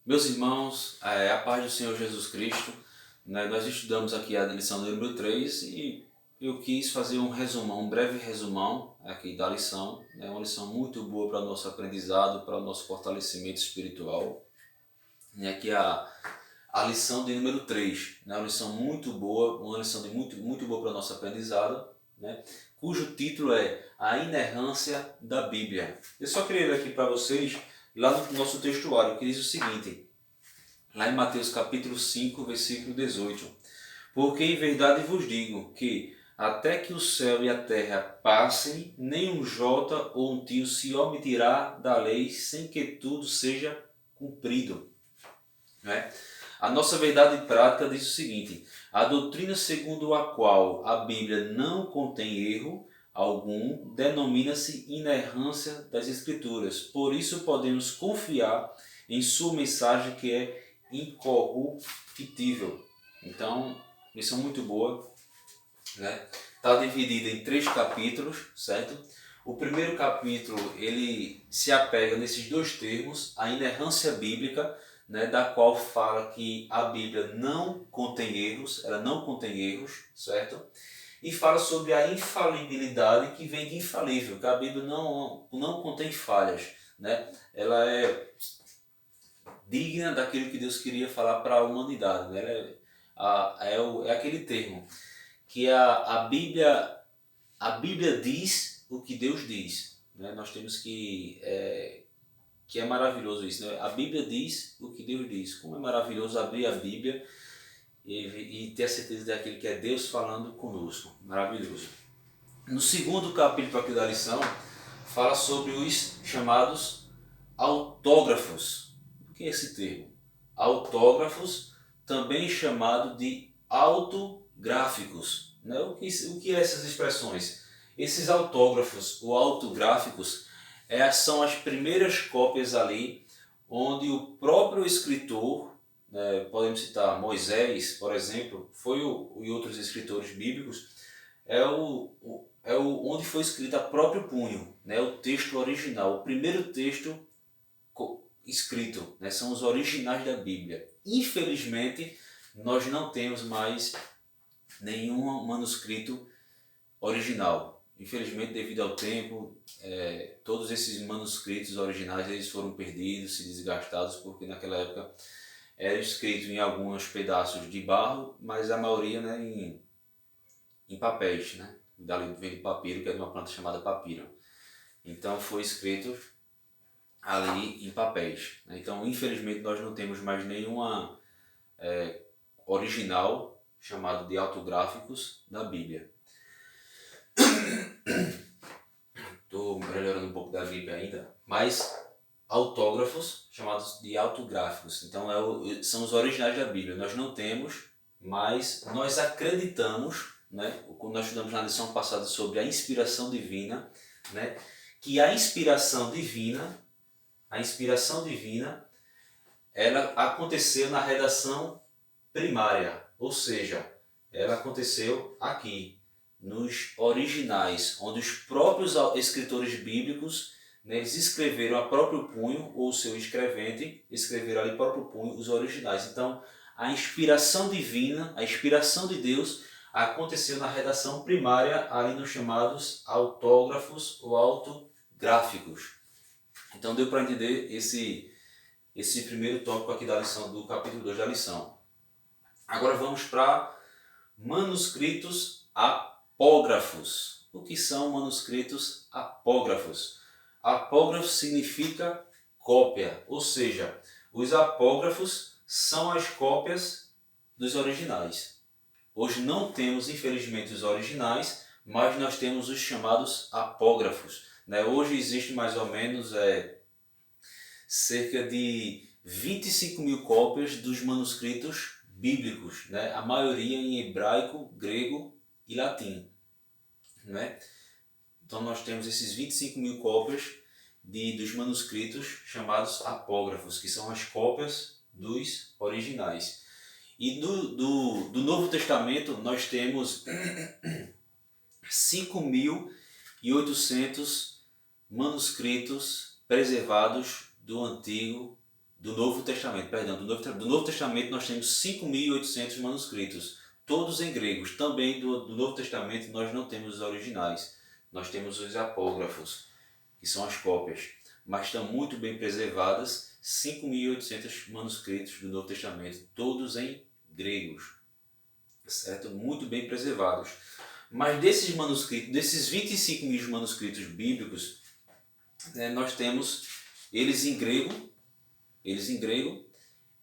Meus irmãos, a paz do Senhor Jesus Cristo, né? Nós estudamos aqui a lição número 3 e eu quis fazer um resumão, um breve resumão aqui da lição, né? Uma lição muito boa para o nosso aprendizado, para o nosso fortalecimento espiritual. E aqui a lição de número 3, né? Uma lição muito boa, uma lição muito boa para o nosso aprendizado, né? Cujo título é A Inerrância da Bíblia. Eu só queria ler aqui para vocês, lá no nosso textuário, que diz o seguinte, lá em Mateus capítulo 5, versículo 18. Porque em verdade vos digo que até que o céu e a terra passem, nem um jota ou um tio se omitirá da lei sem que tudo seja cumprido. Né? A nossa verdade prática diz o seguinte: a doutrina segundo a qual a Bíblia não contém erro algum denomina-se inerrância das Escrituras. Por isso podemos confiar em sua mensagem que é incorruptível. Então, lição muito boa, né? Está dividida em 3 capítulos, certo? O primeiro capítulo ele se apega nesses dois termos, a inerrância bíblica, né, da qual fala que a Bíblia não contém erros, ela não contém erros, certo? E fala sobre a infalibilidade que vem de infalível, que a Bíblia não contém falhas, né? Ela é digna daquilo que Deus queria falar para a humanidade, né? É aquele termo que a Bíblia diz o que Deus diz, né? Nós temos que é maravilhoso isso, né? A Bíblia diz o que Deus diz. Como é maravilhoso abrir a Bíblia e ter a certeza daquilo que é Deus falando conosco. Maravilhoso. No segundo capítulo aqui da lição, fala sobre os chamados autógrafos. O que é esse termo? Autógrafos, também chamado de autográficos. Né? O que é essas expressões? Esses autógrafos ou autográficos são as primeiras cópias ali onde o próprio escritor, né, podemos citar Moisés, por exemplo, e outros escritores bíblicos, onde foi escrito a próprio punho, né, o texto original, o primeiro texto escrito, né, são os originais da Bíblia. Infelizmente, nós não temos mais nenhum manuscrito original. Infelizmente, devido ao tempo, todos esses manuscritos originais eles foram perdidos, se desgastados, porque naquela época era escrito em alguns pedaços de barro, mas a maioria, né, em papéis, né? Dali vem do papiro, que é de uma planta chamada papiro. Então foi escrito ali em papéis, né? Então, infelizmente, nós não temos mais nenhuma original chamado de autográficos da Bíblia. Estou melhorando um pouco da gripe ainda, mas autógrafos chamados de autográficos. Então são os originais da Bíblia. Nós não temos, mas nós acreditamos, né? Quando nós estudamos na lição passada sobre a inspiração divina, né? Que a inspiração divina, ela aconteceu na redação primária, ou seja, ela aconteceu aqui, nos originais, onde os próprios escritores bíblicos, né, eles escreveram a próprio punho, ou o seu escrevente, escreveram ali próprio punho os originais. Então, a inspiração divina, a inspiração de Deus, aconteceu na redação primária, ali nos chamados autógrafos ou autográficos. Então, deu para entender esse primeiro tópico aqui da lição, do capítulo 2 da lição. Agora vamos para manuscritos apógrafos. O que são manuscritos apógrafos? Apógrafo significa cópia, ou seja, os apógrafos são as cópias dos originais. Hoje não temos, infelizmente, os originais, mas nós temos os chamados apógrafos. Hoje existe mais ou menos cerca de 25 mil cópias dos manuscritos bíblicos, né? A maioria em hebraico, grego e latim. Né? Então nós temos esses 25 mil cópias dos manuscritos chamados apógrafos, que são as cópias dos originais. E do Novo Testamento nós temos 5.800 manuscritos preservados do Novo Testamento, perdão, do Novo Testamento nós temos 5.800 manuscritos, todos em gregos. Também do Novo Testamento nós não temos os originais, nós temos os apógrafos, que são as cópias, mas estão muito bem preservadas, 5.800 manuscritos do Novo Testamento, todos em gregos, certo? Muito bem preservados. Mas desses manuscritos, desses 25.000 manuscritos bíblicos, nós temos eles em grego,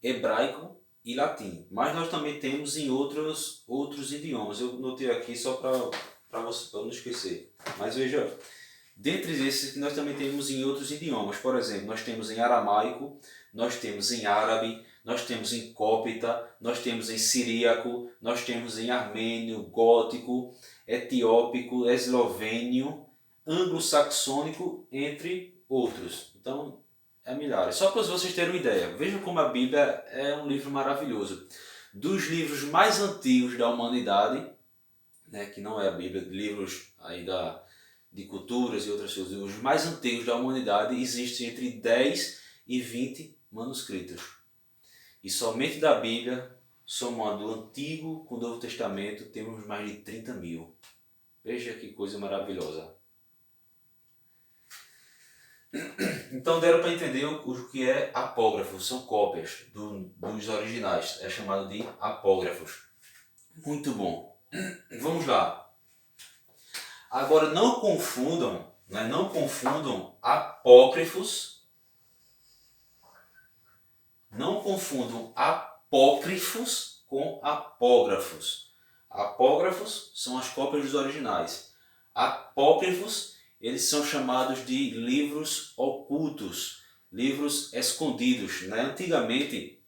hebraico e latim. Mas nós também temos em outros idiomas. Eu notei aqui só para não esquecer. Mas veja, dentre esses nós também temos em outros idiomas. Por exemplo, nós temos em aramaico, nós temos em árabe, nós temos em cópita, nós temos em siríaco, nós temos em armênio, gótico, etiópico, eslovênio, anglo-saxônico, entre outros. Então, é milhares. Só para vocês terem uma ideia, vejam como a Bíblia é um livro maravilhoso. Dos livros mais antigos da humanidade, né, que não é a Bíblia, livros aí de culturas e outras coisas, os mais antigos da humanidade, existem entre 10 e 20 manuscritos. E somente da Bíblia, somando o Antigo com o Novo Testamento, temos mais de 30.000. Veja que coisa maravilhosa. Então deram para entender o que é apógrafo, são cópias dos originais, é chamado de apógrafos. Muito bom. Vamos lá. Agora não confundam apócrifos, com apógrafos. Apógrafos são as cópias dos originais. Apócrifos, eles são chamados de livros ocultos, livros escondidos, né? Antigamente,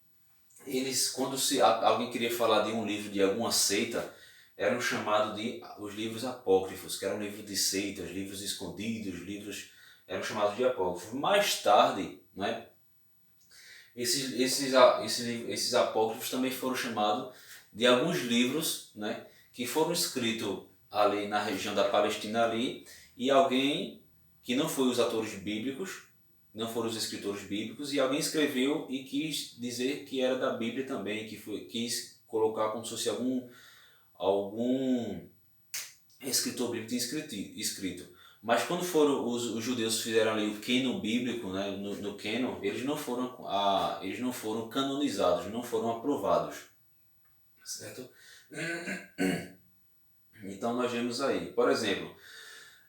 quando alguém queria falar de um livro de alguma seita, eram chamados de os livros apócrifos, que eram livros de seitas, livros escondidos, eram chamados de apócrifos. Mais tarde, né, esses apócrifos também foram chamados de alguns livros, né, que foram escritos ali na região da Palestina ali, e alguém que não foi os autores bíblicos, não foram os escritores bíblicos, e alguém escreveu e quis dizer que era da Bíblia também, quis colocar como se fosse algum escritor bíblico tinha escrito. Mas quando foram os judeus fizeram ali o cânon bíblico, né, no cânon, eles não foram canonizados, não foram aprovados, certo? Então nós vemos aí, por exemplo,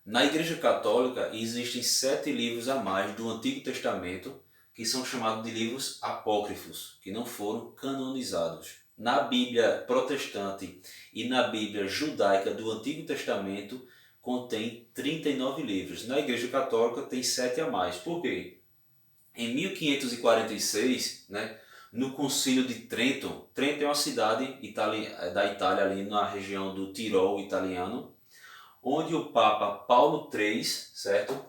na Igreja Católica existem 7 livros a mais do Antigo Testamento que são chamados de livros apócrifos, que não foram canonizados. Na Bíblia protestante e na Bíblia judaica do Antigo Testamento contém 39 livros. Na Igreja Católica tem 7 a mais. Por quê? Em 1546, né, no Concílio de Trento, Trento é uma cidade da Itália, ali na região do Tirol italiano, onde o Papa Paulo III, certo?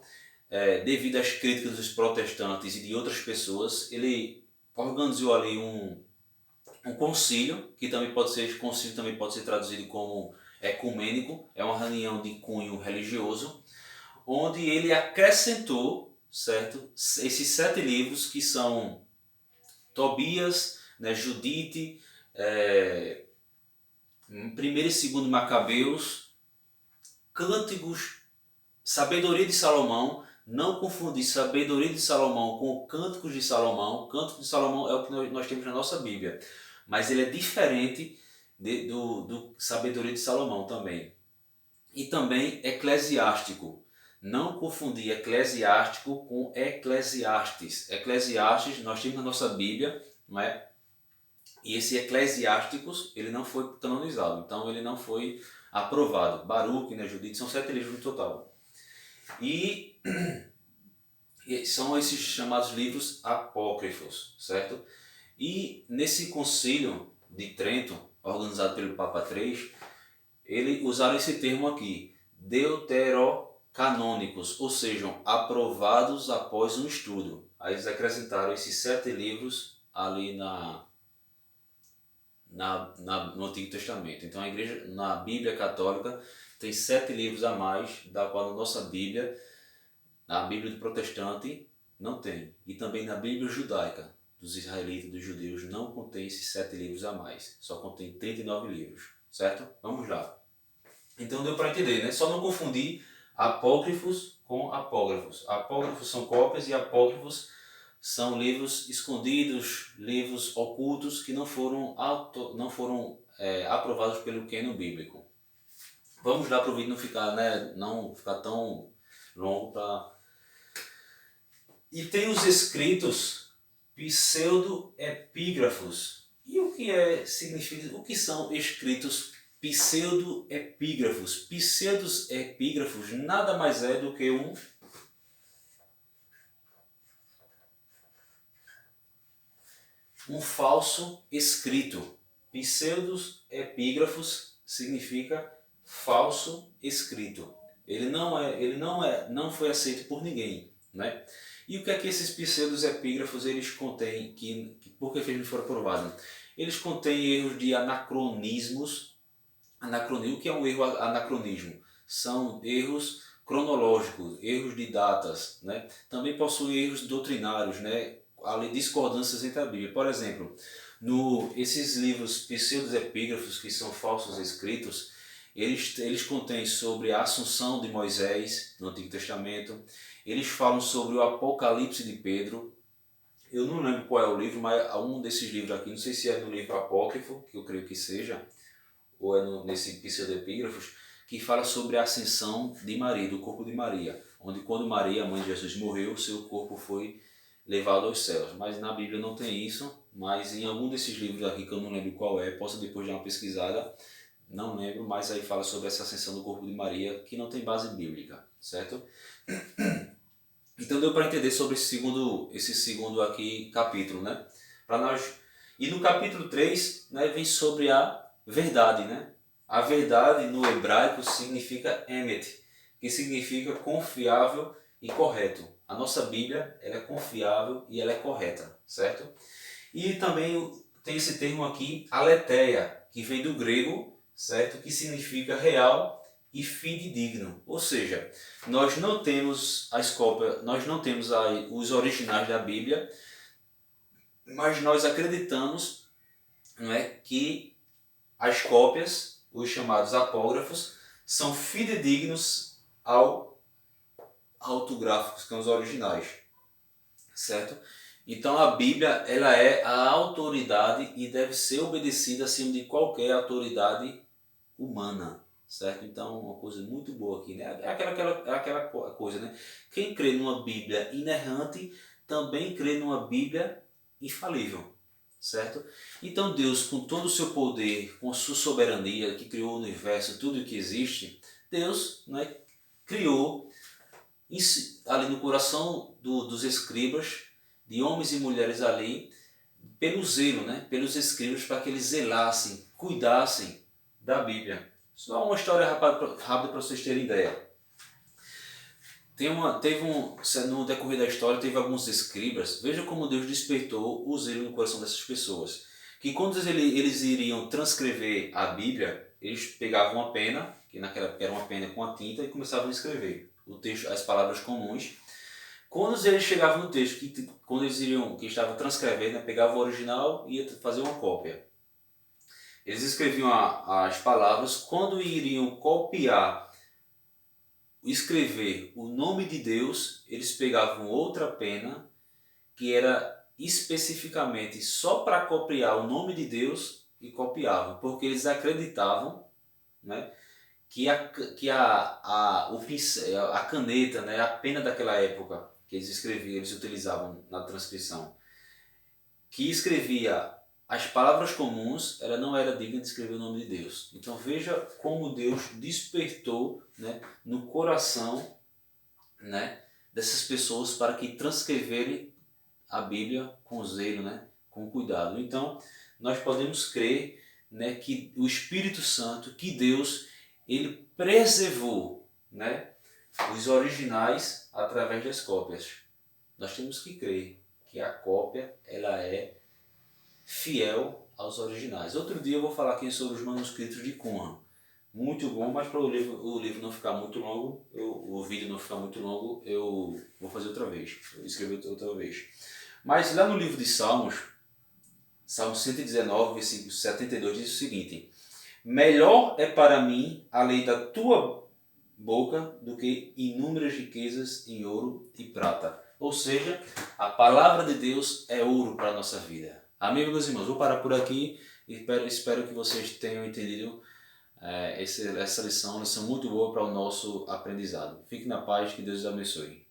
Devido às críticas dos protestantes e de outras pessoas, ele organizou ali um concílio, que também pode ser traduzido como ecumênico, é uma reunião de cunho religioso, onde ele acrescentou, certo, esses 7 livros que são Tobias, né, Judite, 1º e 2º Macabeus, Cânticos, Sabedoria de Salomão. Não confundir Sabedoria de Salomão com Cânticos de Salomão. Cânticos de Salomão é o que nós temos na nossa Bíblia, mas ele é diferente do Sabedoria de Salomão também. E também Eclesiástico. Não confundir Eclesiástico com Eclesiastes. Eclesiastes nós temos na nossa Bíblia, não é? E esse Eclesiásticos, ele não foi canonizado, então ele não foi aprovado. Baruque, né, Judite, são 7 livros no total. E são esses chamados livros apócrifos, certo? E nesse concílio de Trento, organizado pelo Papa III, eles usaram esse termo aqui, deuterocanônicos, ou seja, aprovados após um estudo. Aí eles acrescentaram esses 7 livros ali no Antigo Testamento. Então a igreja, na Bíblia Católica, tem 7 livros a mais, da qual na nossa Bíblia, na Bíblia do Protestante, não tem. E também na Bíblia Judaica, dos israelitas, dos judeus, não contém esses 7 livros a mais. Só contém 39 livros, certo? Vamos lá. Então deu para entender, né? Só não confundir apócrifos com apógrafos. Apógrafos são cópias e apócrifos são livros escondidos, livros ocultos que não foram aprovados pelo cânon bíblico. Vamos lá para o vídeo não ficar, né, não ficar tão longo. E tem os escritos pseudoepígrafos. E o que significa? O que são escritos pseudoepígrafos? Pseudoepígrafos nada mais é do que um falso escrito. Pseudoepígrafos significa falso escrito. Ele não foi aceito por ninguém, né? E o que é que esses pseudoepígrafos eles contêm? Por que eles foram aprovados? Eles contêm erros de anacronismos. O que é um erro anacronismo? São erros cronológicos, erros de datas, né? Também possuem erros doutrinários, né? Ali discordâncias entre a Bíblia. Por exemplo, esses livros pseudoepígrafos, que são falsos escritos, eles contêm sobre a assunção de Moisés no Antigo Testamento. Eles falam sobre o Apocalipse de Pedro. Eu não lembro qual é o livro, mas um desses livros aqui, não sei se é no livro apócrifo, que eu creio que seja, ou é nesse pseudoepígrafos, que fala sobre a ascensão de Maria, do corpo de Maria, onde quando Maria, a mãe de Jesus, morreu, seu corpo foi levado aos céus. Mas na Bíblia não tem isso, mas em algum desses livros aqui, que eu não lembro qual é, posso depois dar uma pesquisada, não lembro, mas aí fala sobre essa ascensão do corpo de Maria, que não tem base bíblica, certo? Então deu para entender sobre esse segundo aqui capítulo, né? Para nós. E no capítulo 3, né, vem sobre a verdade, né? A verdade no hebraico significa emet, que significa confiável e correto. A nossa Bíblia, ela é confiável e ela é correta, certo? E também tem esse termo aqui, aletheia, que vem do grego, certo? Que significa real e fidedigno. Ou seja, nós não temos as cópias, nós não temos os originais da Bíblia, mas nós acreditamos, não é, que as cópias, os chamados apógrafos, são fidedignos ao autográficos, que são os originais, certo? Então a Bíblia, ela é a autoridade e deve ser obedecida acima de qualquer autoridade humana, certo? Então uma coisa muito boa aqui, né? É aquela coisa, né? Quem crê numa Bíblia inerrante também crê numa Bíblia infalível, certo? Então Deus, com todo o seu poder, com a sua soberania, que criou o universo, tudo o que existe, Deus, né, criou ali no coração dos escribas, de homens e mulheres ali, pelo zelo, né, pelos escribas, para que eles zelassem, cuidassem da Bíblia. Só uma história rápida para vocês terem ideia. No decorrer da história, teve alguns escribas. Veja como Deus despertou o zelo no coração dessas pessoas. Que quando eles iriam transcrever a Bíblia, eles pegavam uma pena, que naquela época era uma pena com a tinta, e começavam a escrever o texto, as palavras comuns. Quando eles chegavam no texto, que estavam transcrevendo, né, pegavam o original e ia fazer uma cópia. Eles escreviam as palavras. Quando iriam escrever o nome de Deus, eles pegavam outra pena que era especificamente só para copiar o nome de Deus e copiavam, porque eles acreditavam, né, que o pincel, a caneta, né, a pena daquela época que eles escreviam, eles utilizavam na transcrição, que escrevia as palavras comuns, ela não era digna de escrever o nome de Deus. Então veja como Deus despertou, né, no coração, né, dessas pessoas para que transcreverem a Bíblia com zelo, né, com cuidado. Então nós podemos crer, né, que o Espírito Santo, que Deus, ele preservou, né, os originais através das cópias. Nós temos que crer que a cópia, ela é fiel aos originais. Outro dia eu vou falar aqui sobre os manuscritos de Qumran. Muito bom, mas para o livro não ficar muito longo, o vídeo não ficar muito longo, eu vou fazer outra vez, escrever outra vez. Mas lá no livro de Salmos, Salmo 119, versículo 72, diz o seguinte: melhor é para mim a lei da tua boca do que inúmeras riquezas em ouro e prata. Ou seja, a palavra de Deus é ouro para a nossa vida. Amém, meus irmãos? Vou parar por aqui e espero que vocês tenham entendido essa lição, uma lição muito boa para o nosso aprendizado. Fique na paz, que Deus os abençoe.